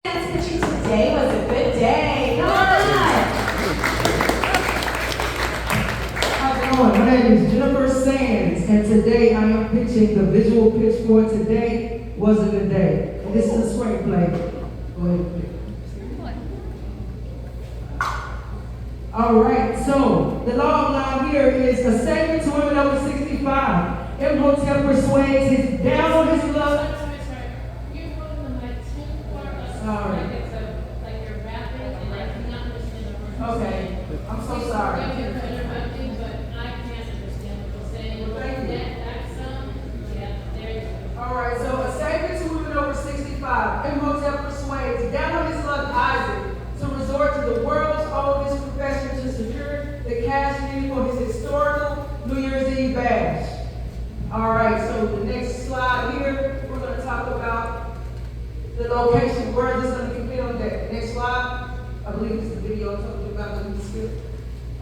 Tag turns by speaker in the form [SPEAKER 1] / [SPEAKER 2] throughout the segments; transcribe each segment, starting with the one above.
[SPEAKER 1] Today was a good day. Come on.
[SPEAKER 2] How's it going? My name is Jennifer Sands, and today I am pitching the visual pitch for Today Was a Good Day. And this is a screenplay. Go ahead. All right, so the log line here is a statement to women over 65. Imhotep persuades his down on his luck. Sorry. Okay, I'm so sorry. All right, so a statement to women over 65. Imhotep persuades down on his luck Isaac to resort to the world's oldest profession to secure the cash needed for his historical New Year's Eve bash. All right, so the next slide here, we're going to talk about the location. Where is this going to be filmed at? Next slide. I believe it's the video I told you about the skip.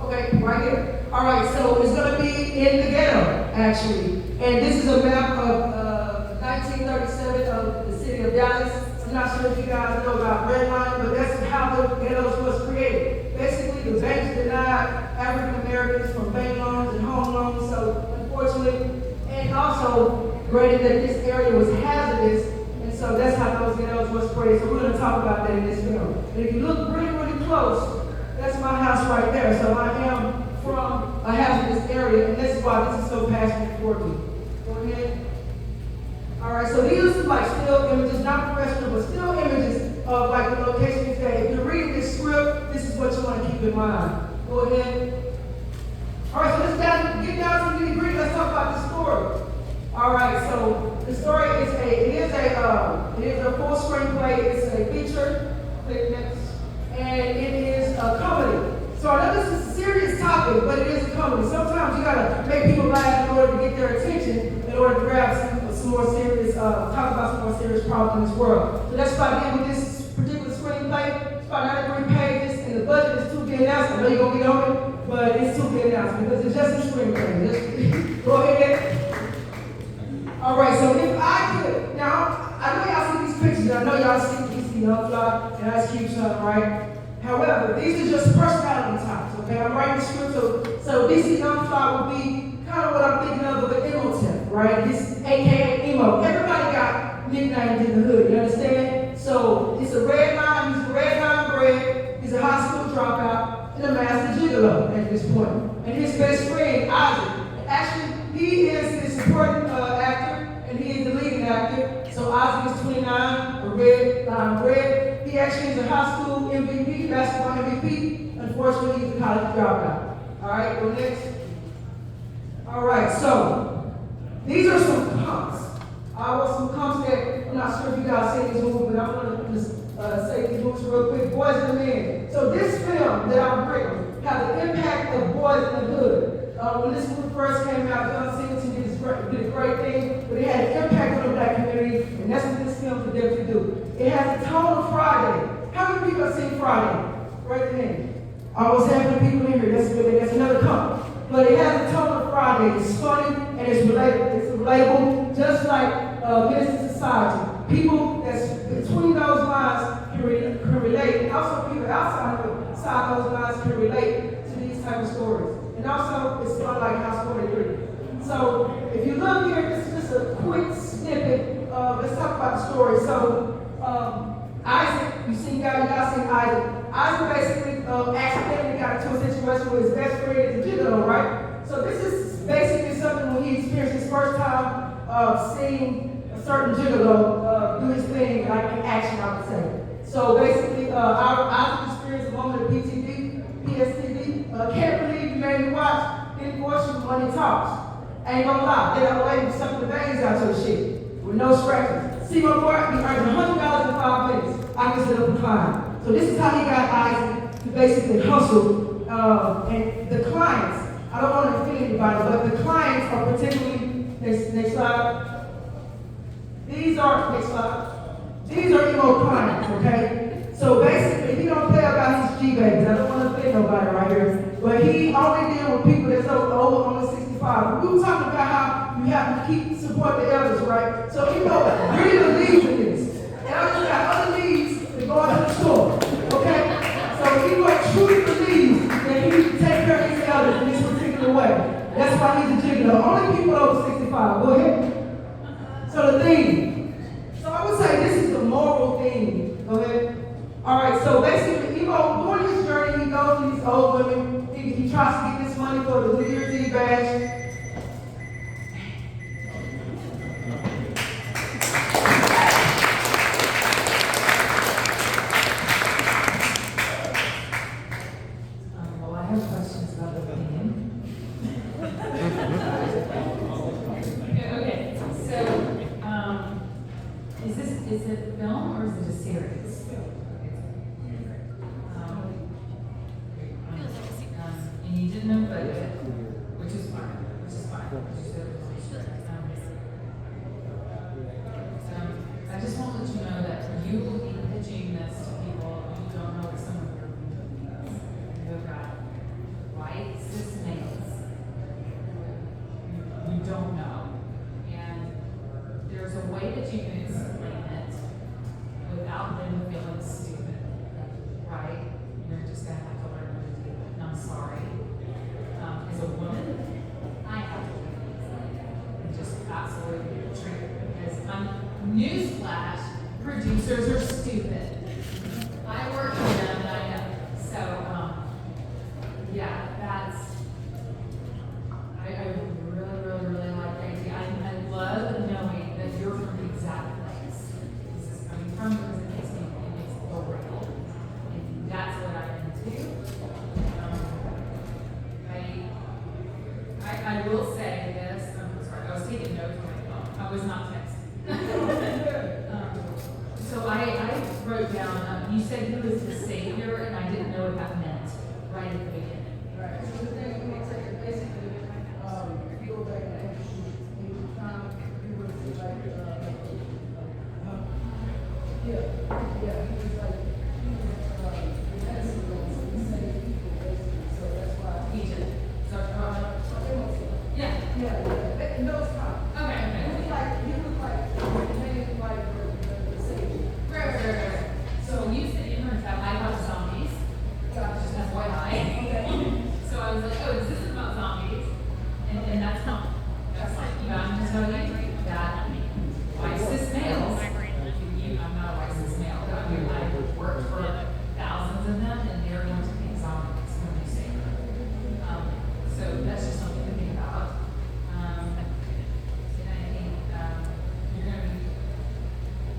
[SPEAKER 2] Okay, right here. All right, so it's going to be in the ghetto, actually. And this is a map of 1937 of the city of Dallas. I'm not sure if you guys know about Redline, but that's how the ghettos was created. Basically, the banks denied African Americans from bank loans and home loans, so unfortunately, and also graded that this area was hazardous, and so that's how those ghettos was created. So we're going to talk about that in this film. And if you look really, really close, that's my house right there. So I am from a hazardous area, and this is why this is so passionate for me. Go ahead. All right, so these are some like still images, not professional, but still images of like the locations that if you're reading this script, this is what you want to keep in mind. Go ahead. All right, so let's get down to the nitty-gritty. Let's talk about the story. All right, so the story is a full screenplay. It's a feature, and it is a comedy. So I know this is a serious topic, but it is a comedy. Sometimes you gotta make people laugh in order to get their attention, in order to grab some more serious, talk about some more serious problems in this world. So that's why I did with this particular screenplay. It's about 93 pages, and the budget is to be announced. I know you're gonna get on it, but it's to be announced because it's just a screenplay. Just go ahead. All right, so if I could, now, I know y'all see these pictures, I know y'all see DC Young Fly and Ice Cube Son, right? However, these are just personality types, okay? I'm writing the script, so DC Young Fly will be kind of what I'm thinking of an Imhotep, right? This AKA Emo. Everybody got nicknames in the hood, you understand? So it's a red line, he's a red line bred, he's a high school dropout, and a master gigolo at this point. And his best friend, Isaac, actually, he is the supporting actor, and he is the leading actor. So Isaac is 29, a red line bred. He actually is a high school MVP, basketball MVP. Unfortunately, he's a college dropout. All right, go next. All right, so these are some comps. I want some comps that I'm not sure if you guys seen this movie, but I'm going to just say these movies real quick. Boys and Men. So this film that I'm bringing had the impact of Boys in the Hood. When this movie first came out, John Singleton did a great thing, but it had an impact on the black community, and that's what this film could definitely do. It has the tone of Friday. How many people have seen Friday? Raise your hand. Almost half the people in here. That's good. That's another comp. But it has the tone of Friday. It's funny and it's relatable. It's relatable, just like Minister Society. People that's between those lines can relate, and also people outside those lines can relate to these type of stories. And also, it's fun like House 43. So, if you look here, this is just a quick snippet. Let's talk about the story. So, Isaac, you seen Isaac. Isaac basically accidentally got into a situation where his best friend is a gigolo, right? So this is basically something when he experienced his first time seeing a certain gigolo do his thing, like in action, I would say. So basically, Isaac experienced a moment of PTSD. Can't believe you made me watch Enforcement Money Talks. Ain't gonna lie, they got away with sucking the veins out your shit with no scratches. See my boy, he earned $100 in 5 minutes. I can sit up and climb. So this is how he got Isaac to basically hustle. And the clients, I don't want to offend anybody, but the clients are particularly, next slide. These are emo clients, okay? So basically, he don't play about his G-babies. I don't want to offend nobody right here. But he only deal with people that's over almost 65. We were talking about how you have to support the elders, right? So really believes in this. Elders got other needs to go why he's a gigolo. Only people over 65. Go ahead. So the theme. So I would say this is the moral theme. Go ahead. All right, so basically, during his journey, he goes to these old women. He tries to get this money for the New Year's Eve bash.
[SPEAKER 1] Well, I have questions about the theme. Okay, so, is it film or is it a series? And you didn't know budget, which is fine, I just want to let you know that you will be pitching this to people who don't know what some of your community is. You've got white cis males. You don't know. And there's a way that you can explain it without them feeling stupid, right? You're just gonna have to learn how to do it. And I'm sorry. As a woman, I have to learn and just absolutely treat it because newsflash, producers are stupid. I work with them and I know. So, yeah, I really like the idea. I love knowing that you're from the exact place. This is coming from because it makes it real. And that's what I'm into. I will say this, I'm sorry, I was taking notes on my phone. I was not texting. So I wrote down, you said he was the savior, and I didn't know what that meant right at the beginning.
[SPEAKER 2] Right. So the thing we take it basically, if you go back and you found he was like, he was like, he saved people basically. So that's why.
[SPEAKER 1] Egypt. So, yeah.
[SPEAKER 2] No, it's fine.
[SPEAKER 1] Okay.
[SPEAKER 2] He was like the savior.
[SPEAKER 1] Right. So you said you heard that I thought zombies. Just FYI.
[SPEAKER 2] Okay.
[SPEAKER 1] So I was like, oh, this isn't about zombies. And that's not. That's like, I'm just telling you that white cis males, I'm not a white cis male, but I worked for thousands of them, and they're going to be zombies when you say that. So that's just something to think about. And I think you're going to be,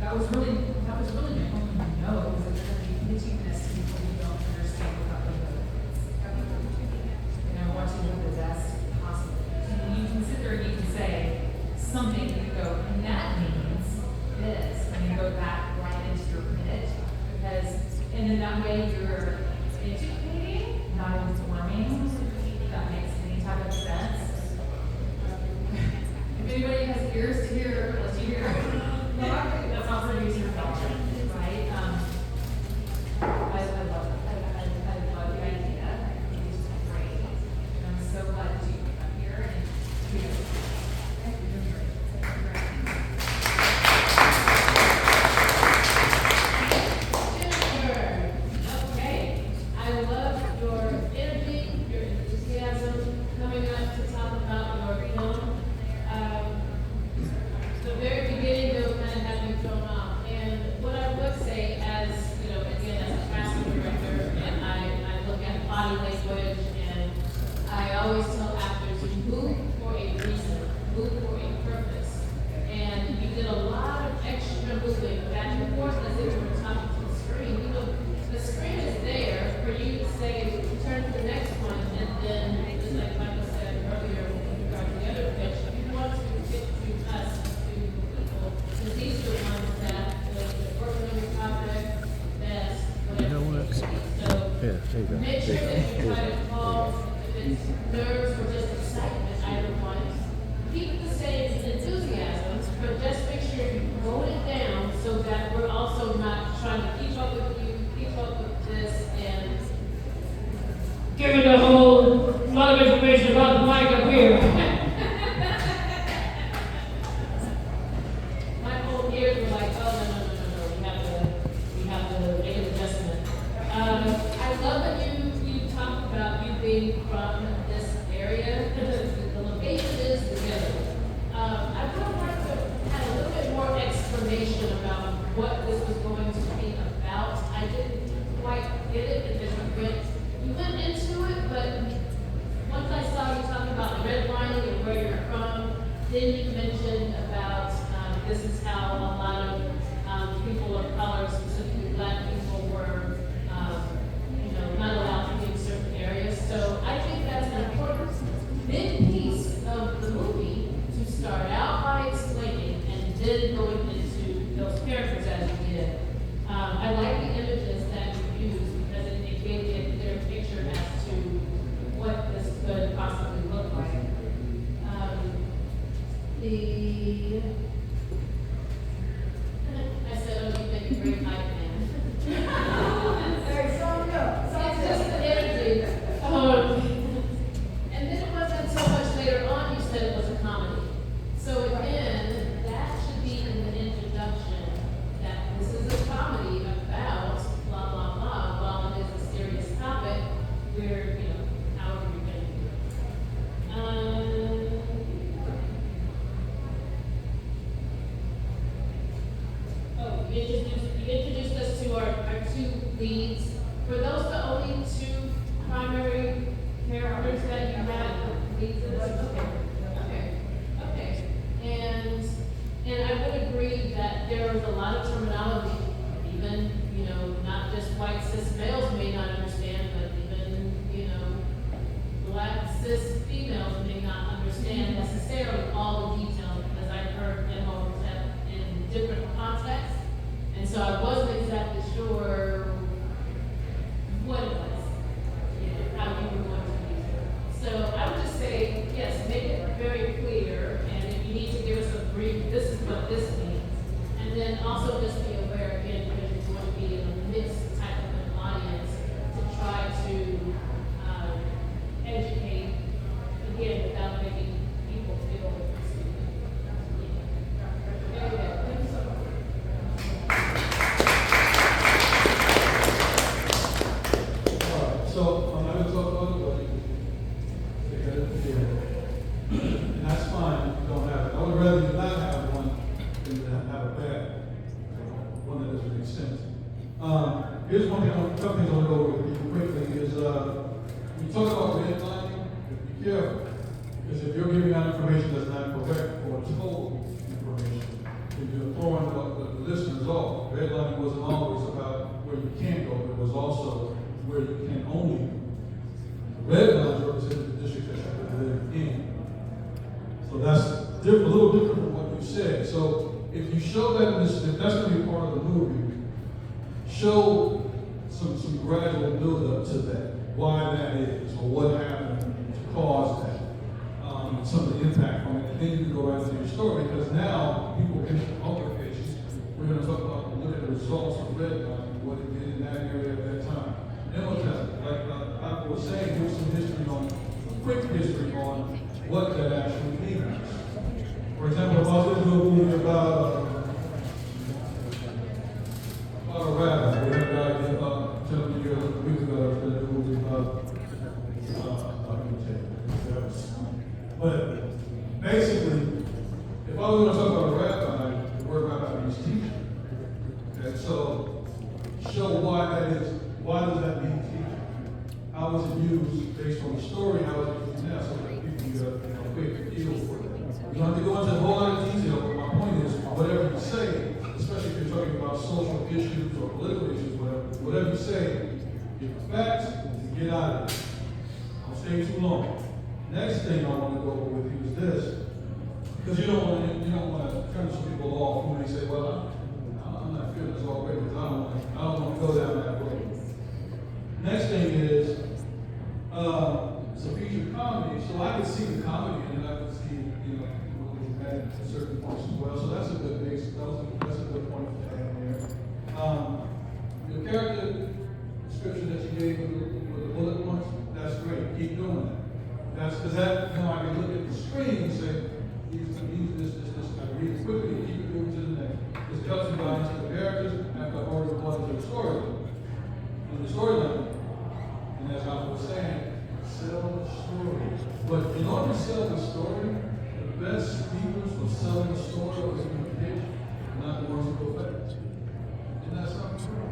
[SPEAKER 1] that was really my only note, was that you're going to be pitching this to people who don't understand what the is. And I want you to have the best possible. And when you consider, you can say something, you go, and that means this, and you go back right into your pitch, because, and in that way you're educating, not informing, if that makes any type of sense. If anybody has ears to hear, let's hear. That's not producer culture, right? I love it. I love the idea. I think it's just great. And I'm so glad that you came up here and you're doing great.
[SPEAKER 3] Jennifer, okay. I love your energy, your enthusiasm coming up to talk about your film. The very beginning, though, kind of had me thrown off. And what I would say, as you know, again, as a casting director, and I look at body language, and I always tell actors, move for a reason, move for a purpose. And you did a lot of extra moving back and forth as if you were talking to the screen. You know, the screen is there for you to say, turn to the next one, and then, just like Michael said earlier, with regard to the other pitch, you want to get to us, to people, because these are the ones that are working on your project best, whatever it may be. So make sure that you try to call, if it's nerves or just excitement, either one. Keep it the same enthusiasm, but just make sure you roll it down so that we're also not trying to keep up with you, keep up with this, and
[SPEAKER 4] Giving a whole lot of information about the mic up here.
[SPEAKER 3] my whole ears were like, oh, no, we have to make an adjustment. I love that you talked about you being from this area, the Then you mentioned about, this is how a lot of, people of color, specifically black people, were, not allowed to be in certain areas. So I think that's an important big piece of the movie to start out by explaining and then going into those characters as you did. I like the images that you used because it gave me a clear picture as to what this could possibly look like. I said, oh, you make a great hype man.
[SPEAKER 2] Hey, sum me up.
[SPEAKER 3] It's just the energy. And then it wasn't so much later on you said it was a comedy. So again, that should be in the introduction, that this is a comedy about blah, blah, blah, while it is a serious topic, where, however you're going to do it. You introduced us to our two leads. Were those the only two primary characters that you had? Leads in this? Okay. And I would agree that there was a lot of terminology, even, not just white cis males may not understand, but even, black cis females may not understand necessarily all the details, because I've heard Emma in different contexts. And so I wasn't exactly sure what it was, how you were going to use it. So I would just say, yes, make it very clear, and if you need to give us a brief, this is what this means. And then also just be aware, again, because you're going to be in a mixed type of an audience, to try to educate, again, without making people feel stupid. Very good. Thank you so much.
[SPEAKER 5] So I'm not going to talk about the budget. And that's fine if you don't have it. I would rather you not have one than to have a bad one that doesn't make sense. Here's one thing, a couple things I want to go over with you quickly is when you talk about redlining, be careful. Because if you're giving out information that's not correct or told information, if you're throwing the listeners off, redlining wasn't always about where you can't go, but it was also where you can only go. Red lines represent the district that you live in. So that's a little different from what you said. So if you show that in this, if that's going to be part of the movie, show some gradual build-up to that, why that is, or what happened to cause that, some of the impact on it, and then you can go right into your story, because now people can publications. We're going to talk about, look at the results of redlining, what it did in that area at that time. And we'll tell you, like I was saying, here's some history on, quick history on what that actually means. For example, if I was going to do a movie about a rabbi, we had a guy telling me a week ago I was going to do a movie about, but basically, if I was going to talk about a rabbi, the word rabbi means teacher. And so, show why that is. Why does that mean teacher? How is it used based on the story? How is it used now? So that people get a quick feel for it. You don't have to go into a whole lot of detail, but my point is, whatever you say, especially if you're talking about social issues or political issues, whatever you say, give the facts and get out of it. Don't stay too long. Next thing I want to go over with you is this, because you don't want to turn some people off when they say, well, I'm not feeling this already because I don't want to go down that road. Next thing is, it's a featured comedy, so I could see the comedy and I could see, people getting mad at certain points as well. So that's a good base. That's a good point to add there. Your character description that you gave with the bullet points, that's great. Keep doing that. That's because I can look at the screen and say, he's going to use this. I can read it quickly and keep it moving to the next. This cuts you by into the characters after I've already gone into the story. And the storyline. And as I was saying, sell the story. But in order to sell the story, the best speakers for selling the story are the pitch, not the ones who go fast. And that's not true.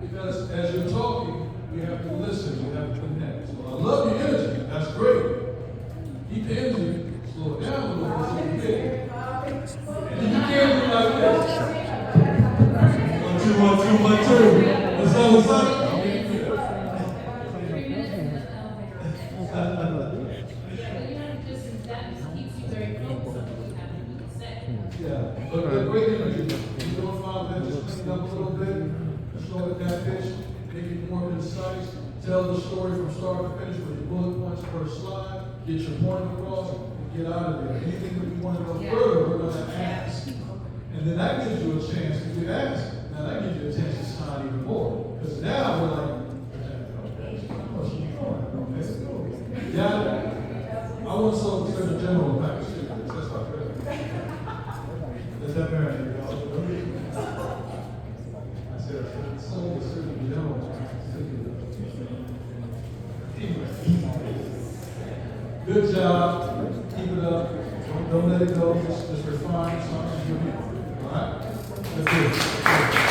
[SPEAKER 5] Because as you're talking, we have to listen, we have to connect. So I love your energy, that's great. Keep the energy, slow it down a little bit so you get that pitch, make it more concise, tell the story from start to finish with your bullet points per slide, get your point across, and get out of there. Anything that we want to go further, we're gonna ask. And then that gives you a chance, if we ask, now that gives you a chance to shine even more. Because now we're like, yeah, I want so to the general package students, that's not fair. Let that marinate, y'all. I said, so the student general. Good job, keep it up, don't let it go, just refine something. All right? That's good.